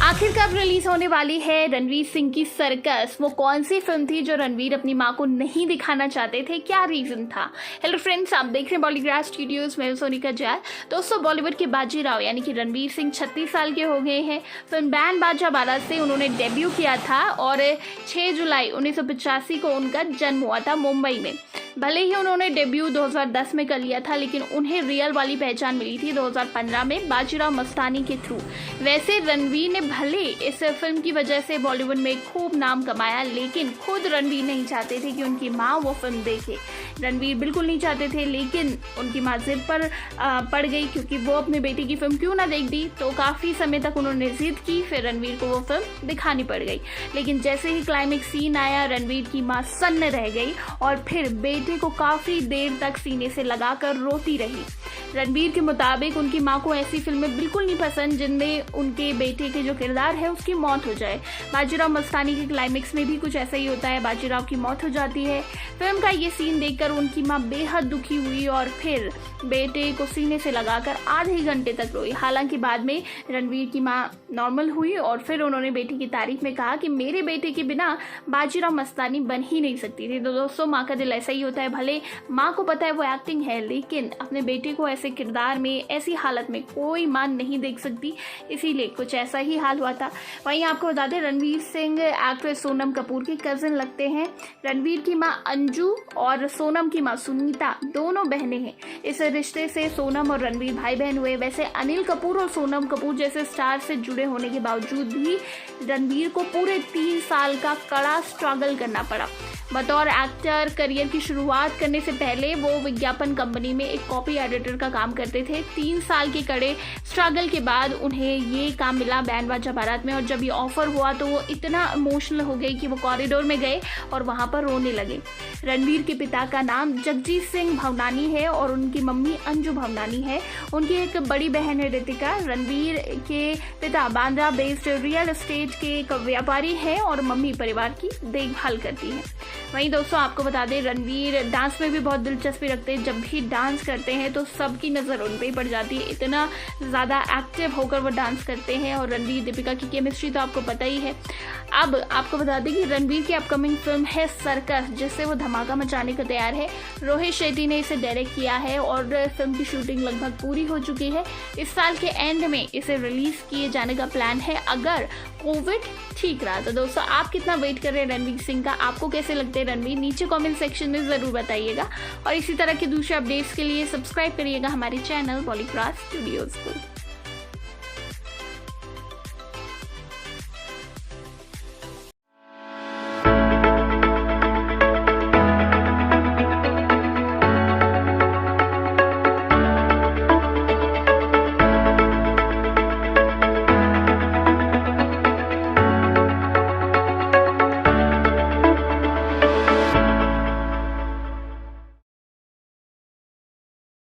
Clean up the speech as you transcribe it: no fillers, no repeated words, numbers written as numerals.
आखिर कब रिलीज होने वाली है रणवीर सिंह की सर्कस? वो कौन सी फिल्म थी जो रणवीर अपनी माँ को नहीं दिखाना चाहते थे? क्या रीजन था? हेलो फ्रेंड्स, आप देख रहे हैं बॉलीग्राफ स्टूडियोज में सोनिका जैल। दोस्तों, बॉलीवुड के बाजीराव यानी कि रणवीर सिंह 36 साल के हो गए हैं। फिल्म बैंड बाजा बारात से उन्होंने डेब्यू किया था और 6 जुलाई 1985 को उनका जन्म हुआ था मुंबई में। भले ही उन्होंने डेब्यू 2010 में कर लिया था, लेकिन उन्हें रियल वाली पहचान मिली थी 2015 में बाजीराव मस्तानी के थ्रू। वैसे रणवीर ने भले इस फिल्म की वजह से बॉलीवुड में खूब नाम कमाया, लेकिन खुद रणवीर नहीं चाहते थे कि उनकी माँ वो फिल्म देखे। रणवीर बिल्कुल नहीं चाहते थे, लेकिन उनकी माँ जिद पर पड़ गई, क्योंकि वो अपने बेटे की फिल्म क्यों ना देख दी। तो काफ़ी समय तक उन्होंने जिद की, फिर रणवीर को वो फिल्म दिखानी पड़ गई। लेकिन जैसे ही क्लाइमेक्स सीन आया, रणवीर की माँ सन्न रह गई और फिर बेटे को काफ़ी देर तक सीने से लगाकर रोती रही। रणवीर के मुताबिक उनकी माँ को ऐसी फिल्में बिल्कुल नहीं पसंद जिनमें उनके बेटे के जो किरदार है उसकी मौत हो जाए। बाजीराव मस्तानी के क्लाइमेक्स में भी कुछ ऐसा ही होता है, बाजीराव की मौत हो जाती है। फिल्म का ये सीन देखकर उनकी माँ बेहद दुखी हुई और फिर बेटे को सीने से लगाकर आधे घंटे तक रोई। हालांकि बाद में रणवीर की माँ नॉर्मल हुई और फिर उन्होंने बेटी की तारीफ में कहा कि मेरे बेटे के बिना बाजीराव मस्तानी बन ही नहीं सकती थी। तो दोस्तों, माँ का दिल ऐसा ही होता है। भले माँ को पता है वो एक्टिंग है, लेकिन अपने बेटे को ऐसे किरदार में, ऐसी हालत में कोई माँ नहीं देख सकती, इसीलिए कुछ ऐसा ही हाल हुआ था। वहीं आपको बता दें, रणवीर सिंह एक्ट्रेस सोनम कपूर के कजिन लगते हैं। रणवीर की माँ अंजू और सोनम की माँ सुनीता दोनों बहनें हैं। इस रिश्ते से सोनम और रणवीर भाई बहन हुए। वैसे अनिल कपूर और सोनम कपूर जैसे स्टार से जुड़े होने के बावजूद भी रणवीर को पूरे 3 साल का कड़ा स्ट्रगल करना पड़ा। बतौर एक्टर करियर की शुरुआत करने से पहले वो विज्ञापन कंपनी में एक कॉपी एडिटर का काम करते थे। 3 साल के कड़े स्ट्रगल के बाद उन्हें ये काम मिला बैंड बाजा बारात में, और जब ये ऑफर हुआ तो वो इतना इमोशनल हो गई कि वो कॉरिडोर में गए और वहाँ पर रोने लगे। रणवीर के पिता का नाम जगजीत सिंह भवनानी है और उनकी मम्मी अंजू भवनानी है। उनकी एक बड़ी बहन है रितिका। रणवीर के पिता बांद्रा बेस्ड रियल एस्टेट के एक व्यापारी है और मम्मी परिवार की देखभाल करती है। वहीं दोस्तों, आपको बता दें, रणवीर डांस में भी बहुत दिलचस्पी रखते हैं। जब भी डांस करते हैं तो सबकी नज़र उन पर ही पड़ जाती है, इतना ज़्यादा एक्टिव होकर वो डांस करते हैं। और रणवीर दीपिका की केमिस्ट्री तो आपको पता ही है। अब आपको बता दें कि रणवीर की अपकमिंग फिल्म है सर्कस, जिससे वो धमाका मचाने को तैयार है। रोहित शेट्टी ने इसे डायरेक्ट किया है और फिल्म की शूटिंग लगभग पूरी हो चुकी है। इस साल के एंड में इसे रिलीज किए जाने का प्लान है, अगर कोविड ठीक रहा। तो दोस्तों, आप कितना वेट कर रहे हैं रणवीर सिंह का? आपको कैसे लगते हैं रणवीर? नीचे कमेंट सेक्शन में ज़रूर बताइएगा। और इसी तरह के दूसरे अपडेट्स के लिए सब्सक्राइब करिएगा हमारे चैनल बॉलीग्राफ स्टूडियोज़ को।